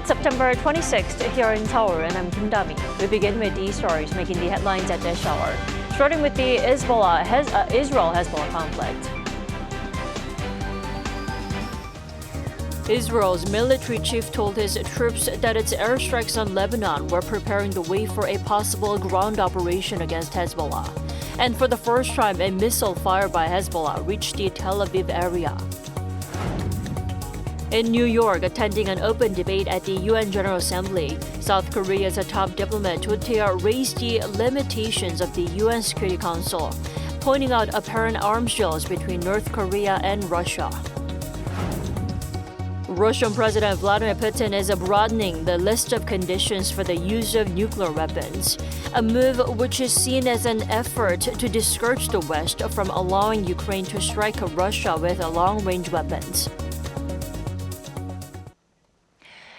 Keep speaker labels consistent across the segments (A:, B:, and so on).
A: It's September 26th here in Seoul, and I'm Kim Dami. We begin with these stories making the headlines at this hour. Starting with the Israel-Hezbollah conflict. Israel's military chief told his troops that its airstrikes on Lebanon were preparing the way for a possible ground operation against Hezbollah. And for the first time, a missile fired by Hezbollah reached the Tel Aviv area. In New York, attending an open debate at the UN General Assembly, South Korea's top diplomat Cho Tae raised the limitations of the UN Security Council, pointing out apparent arms deals between North Korea and Russia. Russian President Vladimir Putin is broadening the list of conditions for the use of nuclear weapons, a move which is seen as an effort to discourage the West from allowing Ukraine to strike Russia with long-range weapons.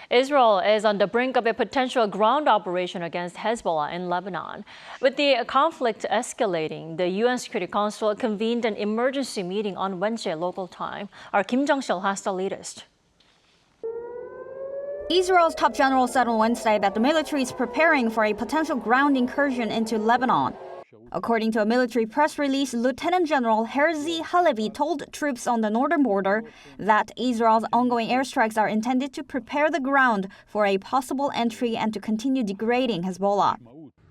A: Israel is on the brink of a potential ground operation against Hezbollah in Lebanon. With the conflict escalating, the UN Security Council convened an emergency meeting on Wednesday local time. Our Kim Jong-sil has the latest.
B: Israel's top general said on Wednesday that the military is preparing for a potential ground incursion into Lebanon. According to a military press release, Lieutenant General Herzi Halevi told troops on the northern border that Israel's ongoing airstrikes are intended to prepare the ground for a possible entry and to continue degrading Hezbollah.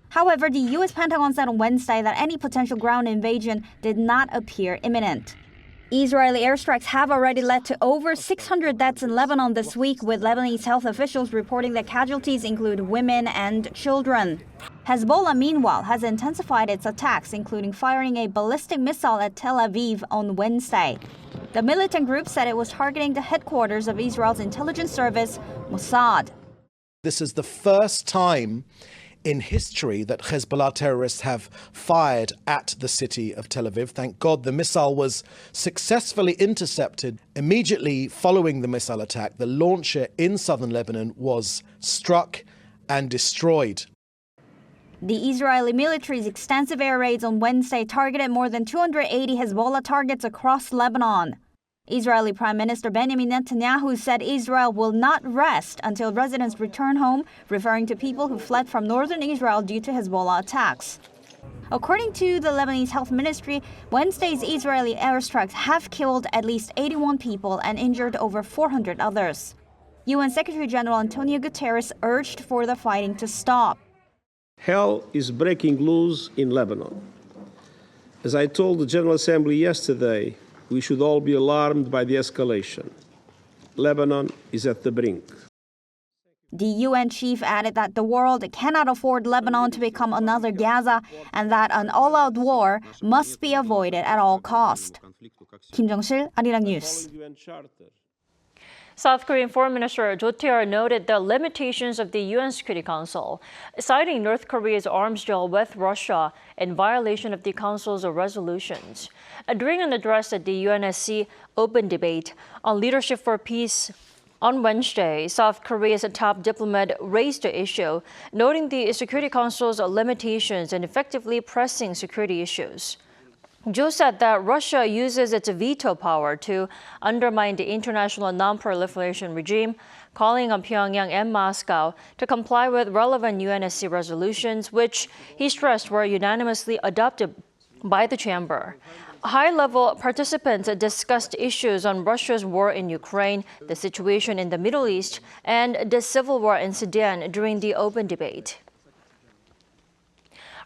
B: However, the U.S. Pentagon said on Wednesday that any potential ground invasion did not appear imminent. Israeli airstrikes have already led to over 600 deaths in Lebanon this week, with Lebanese health officials reporting that casualties include women and children. Hezbollah, meanwhile, has intensified its attacks, including firing a ballistic missile at Tel Aviv on Wednesday. The militant group said it was targeting the headquarters of Israel's intelligence service, Mossad.
C: This is the first time in history that Hezbollah terrorists have fired at the city of Tel Aviv. Thank God the missile was successfully intercepted. Immediately following the missile attack, the launcher in southern Lebanon was struck and destroyed.
B: The Israeli military's extensive air raids on Wednesday targeted more than 280 Hezbollah targets across Lebanon. Israeli Prime Minister Benjamin Netanyahu said Israel will not rest until residents return home, referring to people who fled from northern Israel due to Hezbollah attacks. According to the Lebanese Health Ministry, Wednesday's Israeli airstrikes have killed at least 81 people and injured over 400 others. UN Secretary General Antonio Guterres urged for the fighting to stop.
D: Hell is breaking loose in Lebanon. As I told the General Assembly yesterday, we should all be alarmed by the escalation. Lebanon is at the brink.
B: The UN chief added that the world cannot afford Lebanon to become another Gaza and that an all-out war must be avoided at all costs. Kim Jong-sil, Arirang News.
A: South Korean Foreign Minister Cho Tae noted the limitations of the UN Security Council, citing North Korea's arms deal with Russia in violation of the Council's resolutions. During an address at the UNSC open debate on leadership for peace on Wednesday, South Korea's top diplomat raised the issue, noting the Security Council's limitations in effectively pressing security issues. Jo said that Russia uses its veto power to undermine the international non-proliferation regime, calling on Pyongyang and Moscow to comply with relevant UNSC resolutions, which he stressed were unanimously adopted by the chamber. High-level participants discussed issues on Russia's war in Ukraine, the situation in the Middle East, and the civil war in Sudan during the open debate.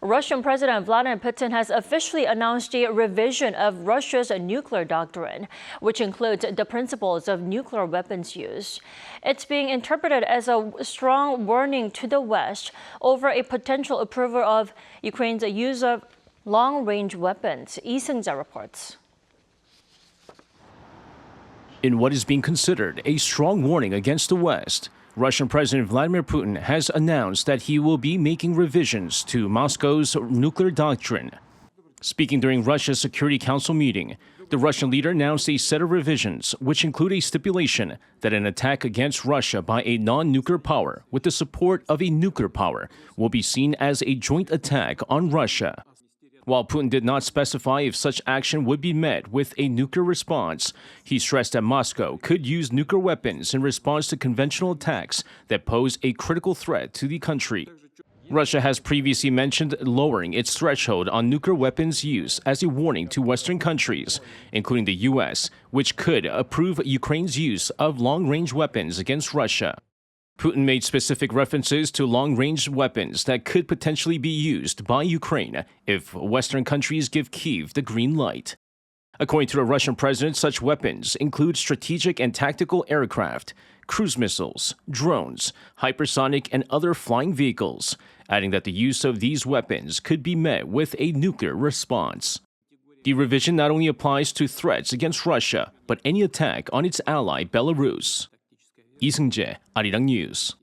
A: Russian President Vladimir Putin has officially announced a revision of Russia's nuclear doctrine, which includes the principles of nuclear weapons use. It's being interpreted as a strong warning to the West over a potential approval of Ukraine's use of long-range weapons. Lee Seung-ja reports.
E: In what is being considered a strong warning against the West, Russian President Vladimir Putin has announced that he will be making revisions to Moscow's nuclear doctrine. Speaking during Russia's Security Council meeting, the Russian leader announced a set of revisions which include a stipulation that an attack against Russia by a non-nuclear power with the support of a nuclear power will be seen as a joint attack on Russia. While Putin did not specify if such action would be met with a nuclear response, he stressed that Moscow could use nuclear weapons in response to conventional attacks that pose a critical threat to the country. Russia has previously mentioned lowering its threshold on nuclear weapons use as a warning to Western countries, including the U.S., which could approve Ukraine's use of long-range weapons against Russia. Putin made specific references to long-range weapons that could potentially be used by Ukraine if Western countries give Kyiv the green light. According to the Russian president, such weapons include strategic and tactical aircraft, cruise missiles, drones, hypersonic, and other flying vehicles, adding that the use of these weapons could be met with a nuclear response. The revision not only applies to threats against Russia, but any attack on its ally Belarus. 이승재, Arirang News.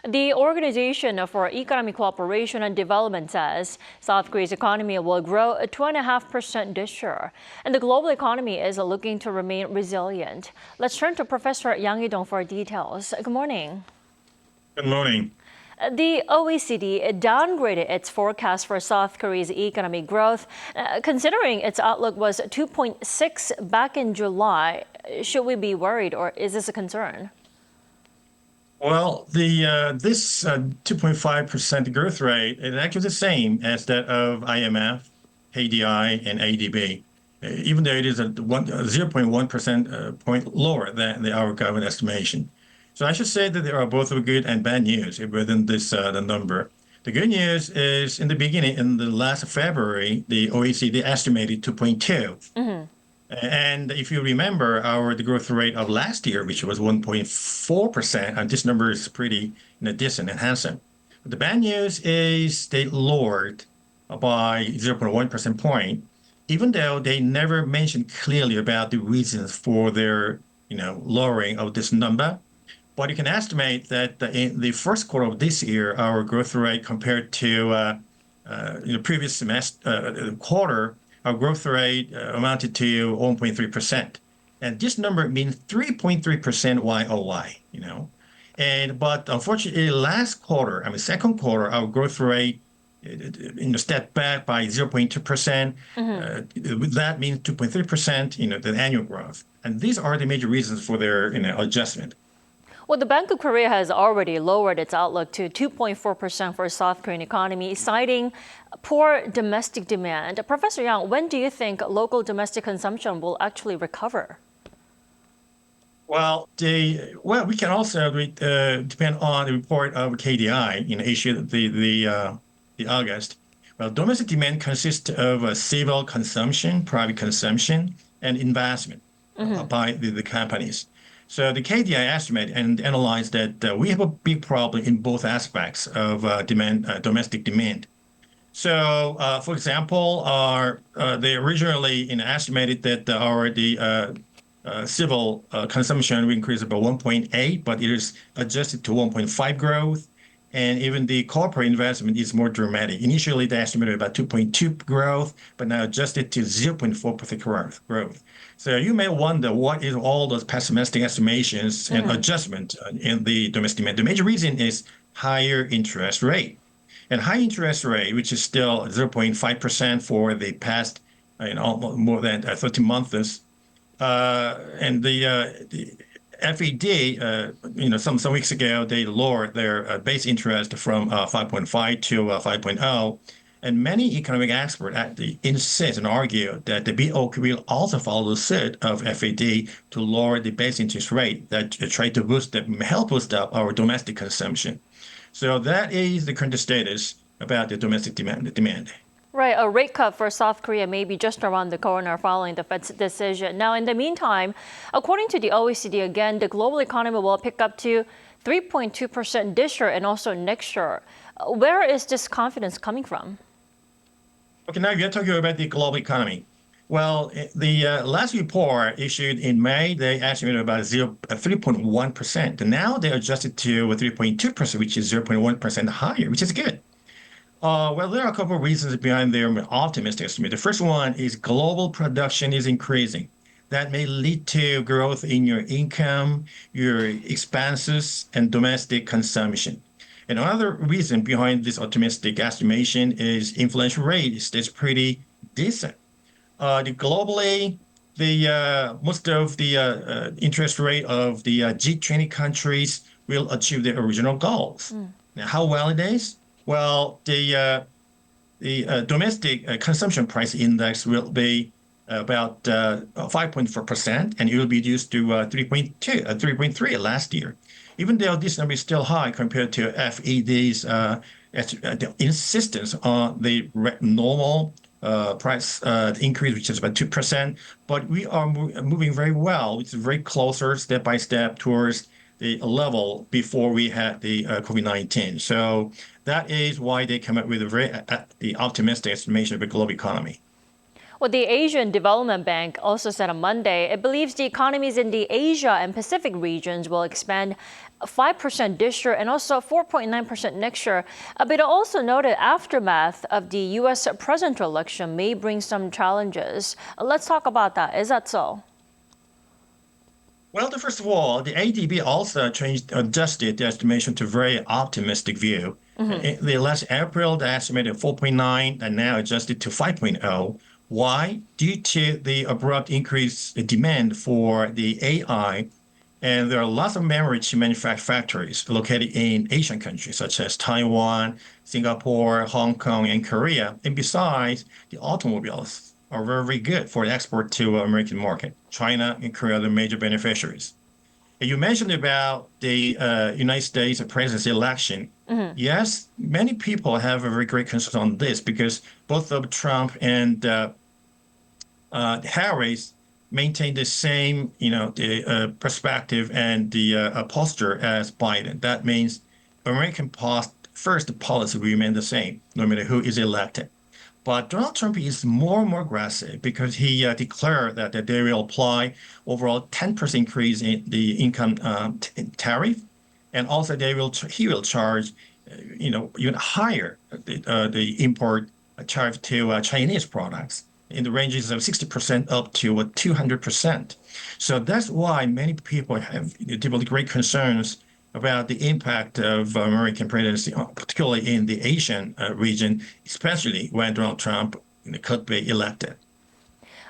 A: The Organization for Economic Cooperation and Development says South Korea's economy will grow 2.5% this year, and the global economy is looking to remain resilient. Let's turn to Professor Yang Idong for details. Good morning.
F: Good morning.
A: The OECD downgraded its forecast for South Korea's economic growth, considering its outlook was 2.6 back in July. Should we be worried, or is this a concern?
F: Well, this 2.5% growth rate is actually the same as that of IMF, KDI, and ADB, even though it is a 0.1% point lower than our government estimation. So I should say that there are both good and bad news within this the number. The good news is in the beginning, in the last February, the OECD estimated 2.2. Mm-hmm. And if you remember the growth rate of last year, which was 1.4%, and this number is pretty decent and handsome. But the bad news is they lowered by 0.1% point, even though they never mentioned clearly about the reasons for their lowering of this number. But you can estimate that in the first quarter of this year, our growth rate compared to previous quarter, our growth rate amounted to 1.3%. And this number means 3.3% YOY, but unfortunately last quarter, second quarter, our growth rate stepped back by 0.2%. Mm-hmm. That means 2.3%, the annual growth. And these are the major reasons for their adjustment.
A: Well, the Bank of Korea has already lowered its outlook to 2.4% for South Korean economy, citing poor domestic demand. Professor Yang, when do you think local domestic consumption will actually recover?
F: Well, we can also depend on the report of KDI issued the August. Well, domestic demand consists of civil consumption, private consumption, and investment by the companies. So the KDI estimate and analyzed that we have a big problem in both aspects of domestic demand. So, for example, they originally estimated that the civil consumption will increase about 1.8, but it is adjusted to 1.5 growth. And even the corporate investment is more dramatic. Initially, they estimated about 2.2 growth, but now adjusted to 0.4% growth. So you may wonder what is all those pessimistic estimations and adjustment in the domestic demand. The major reason is higher interest rate. And high interest rate, which is still 0.5% for the past more than 13 months, and the FED, some weeks ago, they lowered their base interest from 5.5 to 5.0. And many economic experts actually insist and argue that the BOK will also follow suit of FED to lower the base interest rate that try to help boost up our domestic consumption. So that is the current status about the domestic demand.
A: Right, a rate cut for South Korea may be just around the corner following the Fed's decision. Now, in the meantime, according to the OECD, again, the global economy will pick up to 3.2% this year and also next year. Where is this confidence coming from?
F: Okay, now we are talking about the global economy. Well, the last report issued in May, they estimated about 3.1%. And now they adjusted to 3.2%, which is 0.1% higher, which is good. Well, there are a couple of reasons behind their optimistic estimate. The first one is global production is increasing. that may lead to growth in your income, your expenses, and domestic consumption. And another reason behind this optimistic estimation is inflation rate stays pretty decent. Globally, most of the interest rate of the G20 countries will achieve their original goals. Now, how well it is? Well, the domestic consumption price index will be about 5.4%, and it will be reduced to 3.3 last year. Even though this number is still high compared to FED's insistence on the normal price increase, which is about 2%, but we are moving very well. It's very closer, step by step, towards the level before we had the COVID-19. So that is why they come up with a very the optimistic estimation of the global economy.
A: Well, the Asian Development Bank also said on Monday it believes the economies in the Asia and Pacific regions will expand 5% this year and also 4.9% next year. But it also noted aftermath of the U.S. presidential election may bring some challenges. Let's talk about that. Is that so?
F: Well, first of all, the ADB also adjusted the estimation to a very optimistic view. In the last April, they estimated 4.9 and now adjusted to 5.0. Why? Due to the abrupt increase in demand for the AI, and there are lots of memory chip manufacturing factories located in Asian countries such as Taiwan, Singapore, Hong Kong, and Korea. And besides, the automobiles are very, very good for export to American market. China and Korea are the major beneficiaries. And you mentioned about the United States presidency election. Yes, many people have a very great concern on this because both of Trump and Harris maintain the same, the perspective and the posture as Biden. That means American first policy will remain the same, no matter who is elected. But Donald Trump is more and more aggressive because he declared that they will apply overall 10% increase in the income tariff, and also he will charge, even higher the import tariff to Chinese products in the ranges of 60% up to 200%. So that's why many people have deeply great concerns about the impact of American presidency, particularly in the Asian region, especially when Donald Trump could be elected.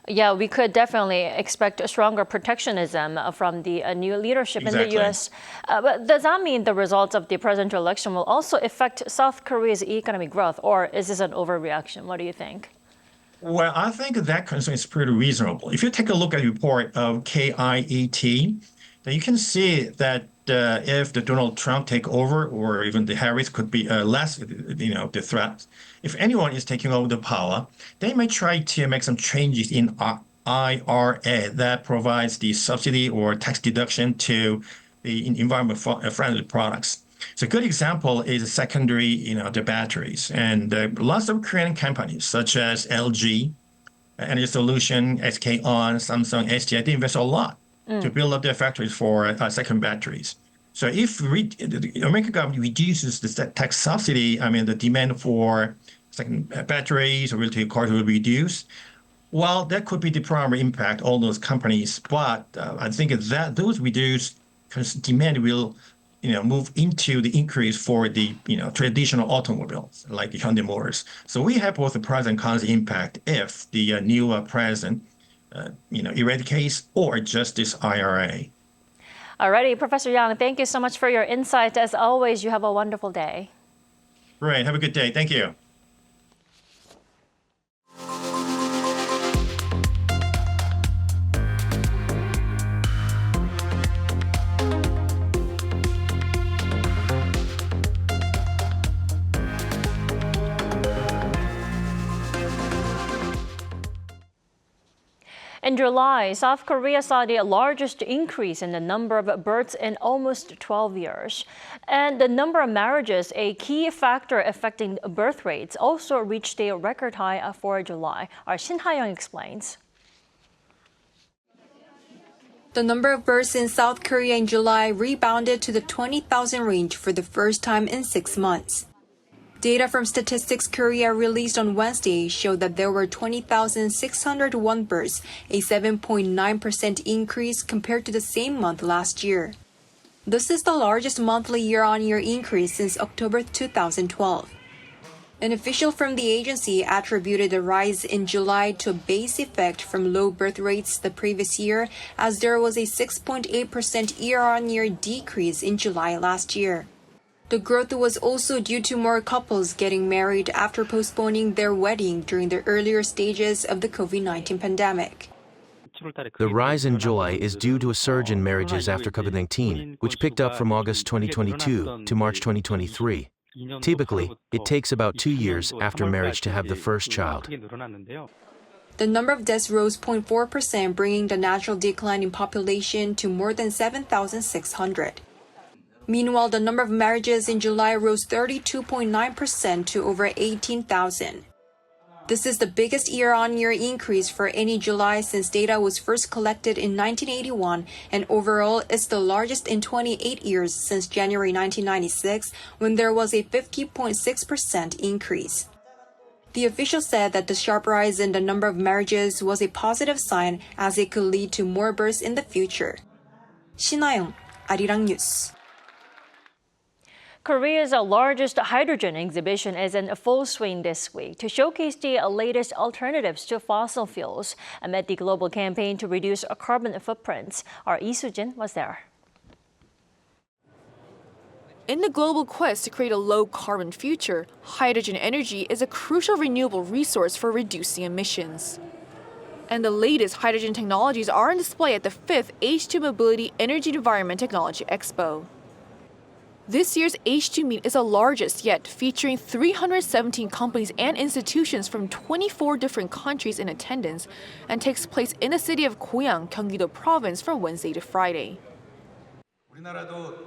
A: Yeah, we could definitely expect a stronger protectionism from the new leadership in the U.S. But does that mean the results of the presidential election will also affect South Korea's economic growth, or is this an overreaction? What do you think?
F: Well, I think that concern is pretty reasonable. If you take a look at the report of KIET, then you can see that if the Donald Trump take over, or even the Harris could be less, the threat. If anyone is taking over the power, they may try to make some changes in IRA that provides the subsidy or tax deduction to the environment-friendly products. So a good example is secondary, the batteries. And lots of Korean companies such as LG, Energy Solution, SK On, Samsung, STI, they invest a lot to build up their factories for second batteries. So if the American government reduces the tax subsidy, the demand for second batteries or related cars will reduce. Well, that could be the primary impact on those companies. But I think that those reduced demand will move into the increase for the traditional automobiles like the Hyundai Motors. So we have both the pros and cons impact if the new president eradicates or adjusts this IRA.
A: Alrighty, Professor Yang, thank you so much for your insight. As always, you have a wonderful day.
F: Great. Have a good day. Thank you.
A: In July, South Korea saw the largest increase in the number of births in almost 12 years. And the number of marriages, a key factor affecting birth rates, also reached a record high for July. Our Shin Ha-young explains.
G: The number of births in South Korea in July rebounded to the 20,000 range for the first time in 6 months. Data from Statistics Korea released on Wednesday showed that there were 20,601 births, a 7.9% increase compared to the same month last year. This is the largest monthly year-on-year increase since October 2012. An official from the agency attributed the rise in July to a base effect from low birth rates the previous year, as there was a 6.8% year-on-year decrease in July last year. The growth was also due to more couples getting married after postponing their wedding during the earlier stages of the COVID-19 pandemic.
H: The rise in July is due to a surge in marriages after COVID-19, which picked up from August 2022 to March 2023. Typically, it takes about 2 years after marriage to have the first child.
G: The number of deaths rose 0.4%, bringing the natural decline in population to more than 7,600. Meanwhile, the number of marriages in July rose 32.9% to over 18,000. This is the biggest year-on-year increase for any July since data was first collected in 1981, and overall it's the largest in 28 years since January 1996, when there was a 50.6% increase. The official said that the sharp rise in the number of marriages was a positive sign, as it could lead to more births in the future. 신하영, Arirang News.
A: Korea's largest hydrogen exhibition is in full swing this week to showcase the latest alternatives to fossil fuels amid the global campaign to reduce carbon footprints. Our Lee Soo-jin was there.
I: In the global quest to create a low-carbon future, hydrogen energy is a crucial renewable resource for reducing emissions. And the latest hydrogen technologies are on display at the 5th H2 Mobility Energy Environment Technology Expo. This year's H2 Meet is the largest yet, featuring 317 companies and institutions from 24 different countries in attendance, and takes place in the city of Goyang, Gyeonggi-do Province from Wednesday to Friday.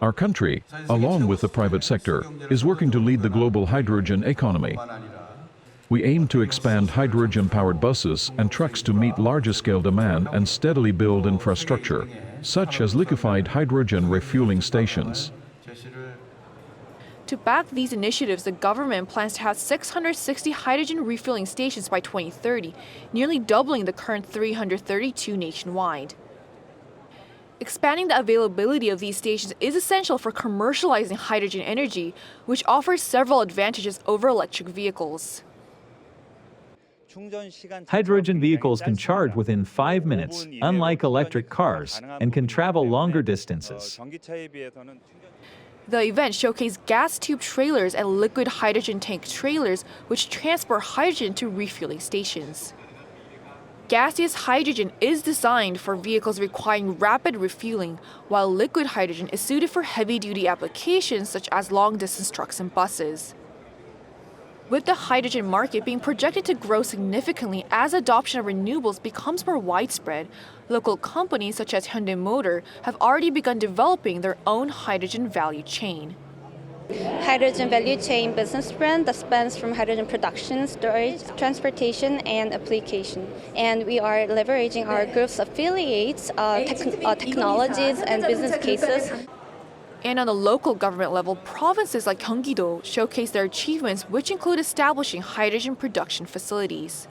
J: Our country, along with the private sector, is working to lead the global hydrogen economy. We aim to expand hydrogen-powered buses and trucks to meet larger-scale demand and steadily build infrastructure, such as liquefied hydrogen refueling stations.
I: To back these initiatives, the government plans to have 660 hydrogen refueling stations by 2030, nearly doubling the current 332 nationwide. Expanding the availability of these stations is essential for commercializing hydrogen energy, which offers several advantages over electric vehicles.
K: Hydrogen vehicles can charge within 5 minutes, unlike electric cars, and can travel longer distances.
I: The event showcased gas tube trailers and liquid hydrogen tank trailers, which transport hydrogen to refueling stations. Gaseous hydrogen is designed for vehicles requiring rapid refueling, while liquid hydrogen is suited for heavy-duty applications such as long-distance trucks and buses. With the hydrogen market being projected to grow significantly as adoption of renewables becomes more widespread, local companies such as Hyundai Motor have already begun developing their own hydrogen value chain.
L: Hydrogen value chain business brand that spans from hydrogen production, storage, transportation, and application. And we are leveraging our group's affiliates, technologies, and business cases.
I: And on the local government level, provinces like Gyeonggi-do showcase their achievements, which include establishing hydrogen production facilities.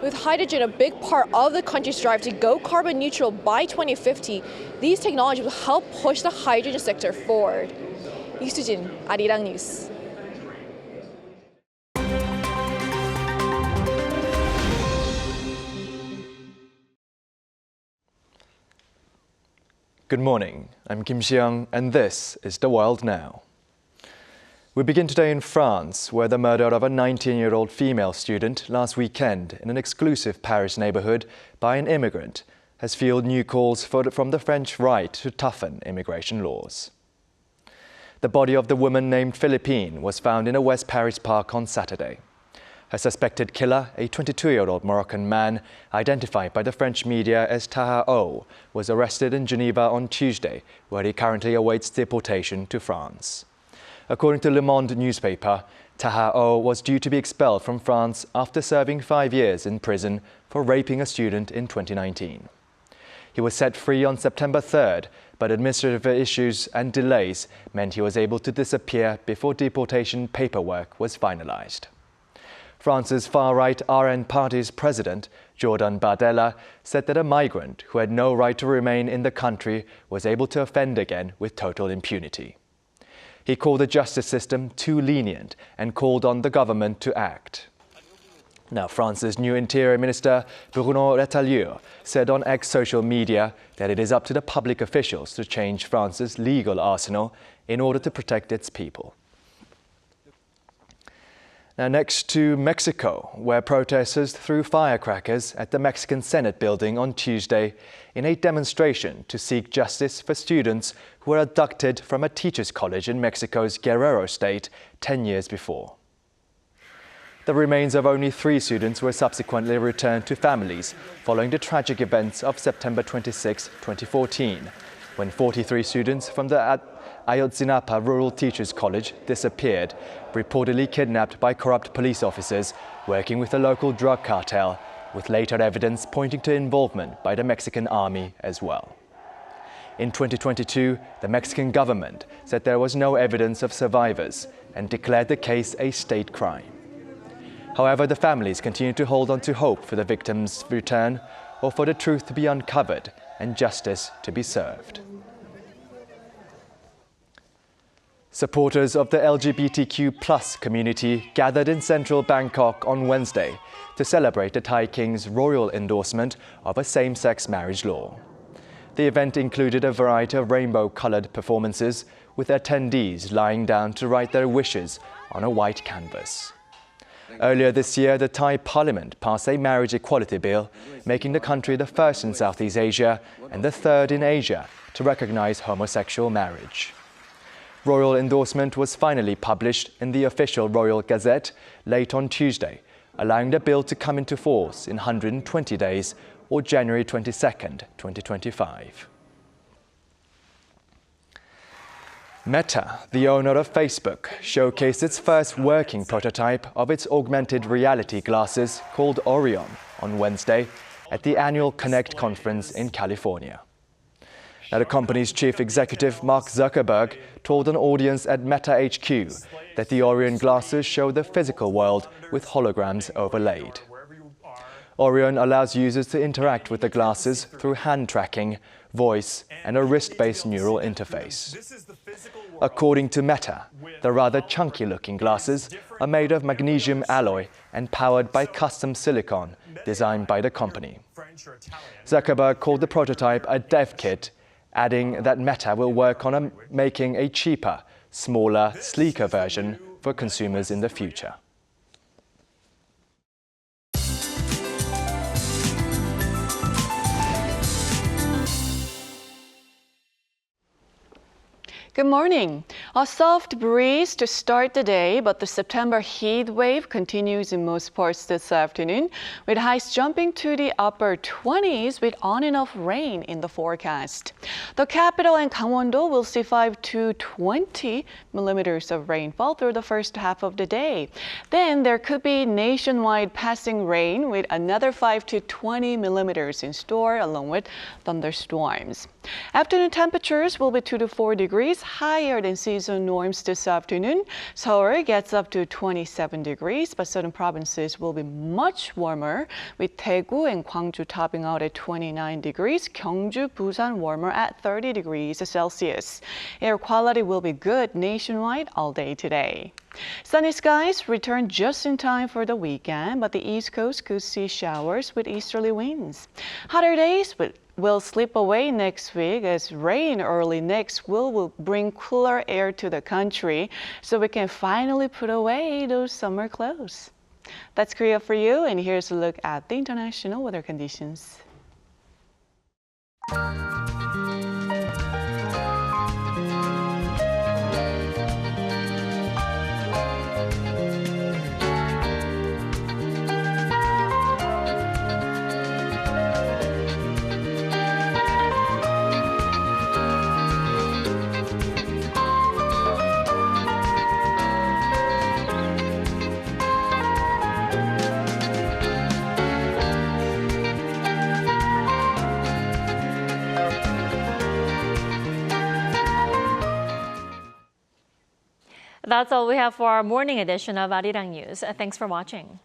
I: With hydrogen a big part of the country's drive to go carbon neutral by 2050, these technologies will help push the hydrogen sector forward. Lee Soo-jin, Arirang News.
M: Good morning, I'm Kim Si-young, and this is The World Now. We begin today in France, where the murder of a 19-year-old female student last weekend in an exclusive Paris neighborhood by an immigrant has fueled new calls from the French right to toughen immigration laws. The body of the woman named Philippine was found in a West Paris park on Saturday. Her suspected killer, a 22-year-old Moroccan man, identified by the French media as Taha O, was arrested in Geneva on Tuesday, where he currently awaits deportation to France. According to Le Monde newspaper, Taha O was due to be expelled from France after serving 5 years in prison for raping a student in 2019. He was set free on September 3rd, but administrative issues and delays meant he was able to disappear before deportation paperwork was finalized. France's far-right RN party's president, Jordan Bardella, said that a migrant who had no right to remain in the country was able to offend again with total impunity. He called the justice system too lenient and called on the government to act. Now, France's new Interior Minister, Bruno Retailleau, said on X social media that it is up to the public officials to change France's legal arsenal in order to protect its people. Now, next to Mexico, where protesters threw firecrackers at the Mexican Senate building on Tuesday in a demonstration to seek justice for students who were abducted from a teachers' college in Mexico's Guerrero state 10 years before. The remains of only 3 students were subsequently returned to families following the tragic events of September 26, 2014, when 43 students from the Ayotzinapa Rural Teachers College disappeared, reportedly kidnapped by corrupt police officers working with the local drug cartel, with later evidence pointing to involvement by the Mexican army as well. In 2022, the Mexican government said there was no evidence of survivors and declared the case a state crime. However, the families continue to hold on to hope for the victims' return or for the truth to be uncovered and justice to be served. Supporters of the LGBTQ+ community gathered in central Bangkok on Wednesday to celebrate the Thai king's royal endorsement of a same-sex marriage law. The event included a variety of rainbow-colored performances, with attendees lying down to write their wishes on a white canvas. Earlier this year, the Thai parliament passed a marriage equality bill, making the country the first in Southeast Asia and the third in Asia to recognize homosexual marriage. Royal endorsement was finally published in the official Royal Gazette late on Tuesday, allowing the bill to come into force in 120 days or January 22, 2025. Meta, the owner of Facebook, showcased its first working prototype of its augmented reality glasses called Orion on Wednesday at the annual Connect conference in California. Now, the company's chief executive, Mark Zuckerberg, told an audience at Meta HQ that the Orion glasses show the physical world with holograms overlaid. Orion allows users to interact with the glasses through hand tracking, voice, and a wrist-based neural interface. According to Meta, the rather chunky-looking glasses are made of magnesium alloy and powered by custom silicon designed by the company. Zuckerberg called the prototype a dev kit, adding that Meta will work on making a cheaper, smaller, sleeker version for consumers in the future.
N: Good morning. A soft breeze to start the day, but the September heat wave continues in most parts this afternoon, with highs jumping to the upper 20s with on and off rain in the forecast. The capital and Gangwon-do will see 5 to 20 millimeters of rainfall through the first half of the day. Then there could be nationwide passing rain with another 5 to 20 millimeters in store, along with thunderstorms. Afternoon temperatures will be 2 to 4 degrees higher than season norms this afternoon. Seoul gets up to 27 degrees, but southern provinces will be much warmer, with Daegu and Gwangju topping out at 29 degrees, Gyeongju, Busan warmer at 30 degrees Celsius. Air quality will be good nationwide all day today. Sunny skies return just in time for the weekend, but the East Coast could see showers with easterly winds. Hotter days will slip away next week, as rain early next will bring cooler air to the country, so we can finally put away those summer clothes. That's Korea for you, and here's a look at the international weather conditions.
A: That's all we have for our morning edition of Arirang News. Thanks for watching.